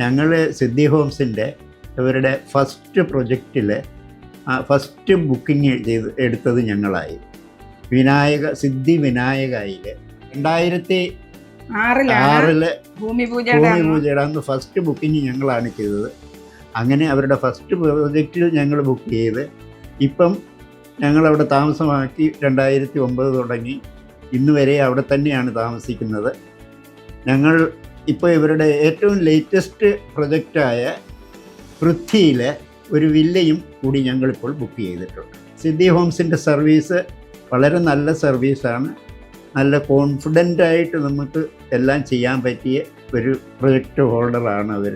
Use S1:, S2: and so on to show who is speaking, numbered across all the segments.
S1: ഞങ്ങൾ സിദ്ധി ഹോംസിൻ്റെ ഇവരുടെ first പ്രൊജക്റ്റിൽ first booking എടുത്തത് ഞങ്ങളായി. സിദ്ധി വിനായകയിൽ 2006 ഭൂമി പൂജയുടെ അന്ന് ഫസ്റ്റ് ബുക്കിംഗ് ഞങ്ങളാണ് ചെയ്തത്. അങ്ങനെ അവരുടെ ഫസ്റ്റ് പ്രൊജക്റ്റിൽ ഞങ്ങൾ ബുക്ക് ചെയ്ത് ഇപ്പം ഞങ്ങളവിടെ താമസമാക്കി 2009 തുടങ്ങി ഇന്ന് വരെ അവിടെ തന്നെയാണ് താമസിക്കുന്നത്. ഞങ്ങൾ ഇപ്പോൾ ഇവരുടെ ഏറ്റവും ലേറ്റസ്റ്റ് പ്രൊജക്റ്റായ പൃഥ്വിയിൽ ഒരു വില്ലയും കൂടി ഞങ്ങളിപ്പോൾ ബുക്ക് ചെയ്തിട്ടുണ്ട്. സിദ്ധി ഹോംസിൻ്റെ സർവീസ് വളരെ നല്ല സർവീസാണ്. നല്ല കോൺഫിഡൻ്റായിട്ട് നമുക്ക് എല്ലാം ചെയ്യാൻ പറ്റിയ ഒരു പ്രൊജക്റ്റ് ഹോൾഡറാണ് അവർ.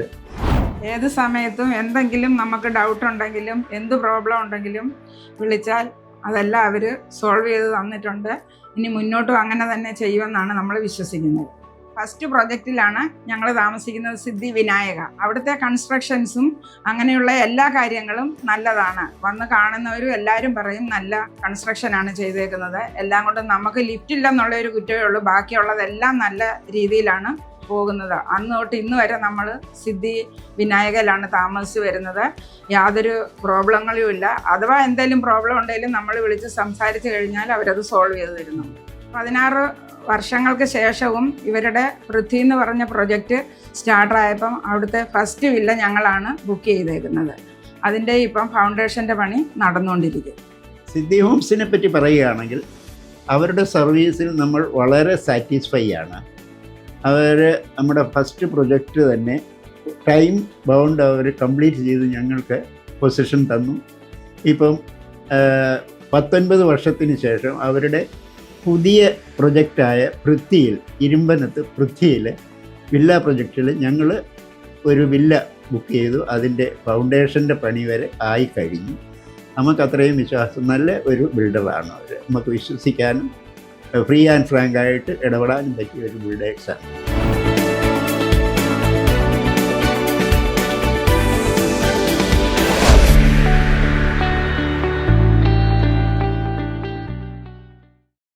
S2: ഏത് സമയത്തും എന്തെങ്കിലും നമുക്ക് ഡൗട്ട് ഉണ്ടെങ്കിലും എന്ത് പ്രോബ്ലം ഉണ്ടെങ്കിലും വിളിച്ചാൽ അതെല്ലാം അവർ സോൾവ് ചെയ്ത് തന്നിട്ടുണ്ട്. ഇനി മുന്നോട്ടും അങ്ങനെ തന്നെ ചെയ്യുമെന്നാണ് നമ്മൾ വിശ്വസിക്കുന്നത്. ഫസ്റ്റ് പ്രൊജക്റ്റിലാണ് ഞങ്ങൾ താമസിക്കുന്നത്, സിദ്ധി വിനായക. അവിടുത്തെ കൺസ്ട്രക്ഷൻസും അങ്ങനെയുള്ള എല്ലാ കാര്യങ്ങളും നല്ലതാണ്. വന്ന് കാണുന്നവരും എല്ലാവരും പറയും നല്ല കൺസ്ട്രക്ഷനാണ് ചെയ്തേക്കുന്നത്. എല്ലാം കൊണ്ടും നമുക്ക് ലിഫ്റ്റ് ഇല്ലെന്നുള്ളൊരു കുറ്റമേ ഉള്ളൂ. ബാക്കിയുള്ളതെല്ലാം നല്ല രീതിയിലാണ് പോകുന്നത്. അന്ന് തൊട്ട് ഇന്ന് വരെ നമ്മൾ സിദ്ധി വിനായകയിലാണ് താമസിച്ച് വരുന്നത്. യാതൊരു പ്രോബ്ലങ്ങളും ഇല്ല. അഥവാ എന്തെങ്കിലും പ്രോബ്ലം ഉണ്ടെങ്കിലും നമ്മൾ വിളിച്ച് സംസാരിച്ച് കഴിഞ്ഞാൽ അവരത് സോൾവ് ചെയ്ത് തരുന്നു. 16 വർഷങ്ങൾക്ക് ശേഷവും ഇവരുടെ പൃഥ്വി എന്ന് പറഞ്ഞ പ്രൊജക്റ്റ് സ്റ്റാർട്ടായപ്പം അവിടുത്തെ ഫസ്റ്റ് വില്ല ഞങ്ങളാണ് ബുക്ക് ചെയ്തേക്കുന്നത്. അതിൻ്റെ ഇപ്പം ഫൗണ്ടേഷൻ്റെ പണി നടന്നുകൊണ്ടിരിക്കും.
S1: സിദ്ധി ഹോംസിനെ പറ്റി പറയുകയാണെങ്കിൽ അവരുടെ സർവീസിൽ നമ്മൾ വളരെ സാറ്റിസ്ഫൈ ആണ്. അവർ നമ്മുടെ ഫസ്റ്റ് പ്രൊജക്റ്റ് തന്നെ ടൈം ബൗണ്ട് അവർ കംപ്ലീറ്റ് ചെയ്ത് ഞങ്ങൾക്ക് പൊസിഷൻ തന്നു. ഇപ്പം 19 വർഷത്തിന് ശേഷം അവരുടെ പുതിയ പ്രൊജക്റ്റായ പൃഥ്വിയിൽ, ഇരുമ്പനത്ത് പൃഥ്വിയിൽ വില്ല പ്രൊജക്റ്റിൽ ഞങ്ങൾ ഒരു വില്ല ബുക്ക് ചെയ്തു. അതിൻ്റെ ഫൗണ്ടേഷൻ്റെ പണി വരെ ആയി കഴിഞ്ഞു. നമുക്കത്രയും വിശ്വാസം, നല്ല ഒരു ബിൽഡറാണ് അവർ. നമുക്ക് വിശ്വസിക്കാനും ഫ്രീ ആൻഡ് ഫ്രാങ്കായിട്ട് ഇടപെടാനും പറ്റിയ ഒരു ബിൽഡേഴ്സാണ്.